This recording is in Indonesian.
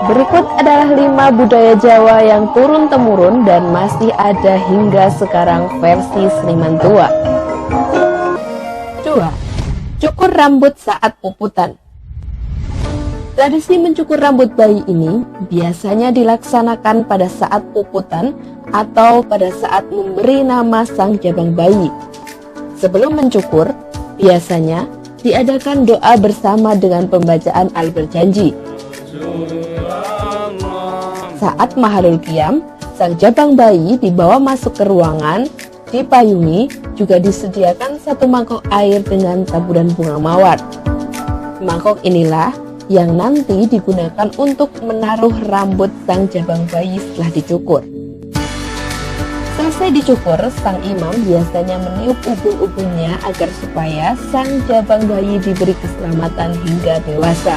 Berikut adalah 5 budaya Jawa yang turun-temurun dan masih ada hingga sekarang versi seniman tua. 2. Cukur rambut saat puputan. Tradisi mencukur rambut bayi ini biasanya dilaksanakan pada saat puputan atau pada saat memberi nama sang jabang bayi. Sebelum mencukur, biasanya diadakan doa bersama dengan pembacaan al-berjanji. Saat mahalul qiyam, sang jabang bayi dibawa masuk ke ruangan, dipayungi, juga disediakan satu mangkok air dengan taburan bunga mawar. Mangkok inilah yang nanti digunakan untuk menaruh rambut sang jabang bayi setelah dicukur. Selesai dicukur, sang imam biasanya meniup ubun-ubunnya agar supaya sang jabang bayi diberi keselamatan hingga dewasa.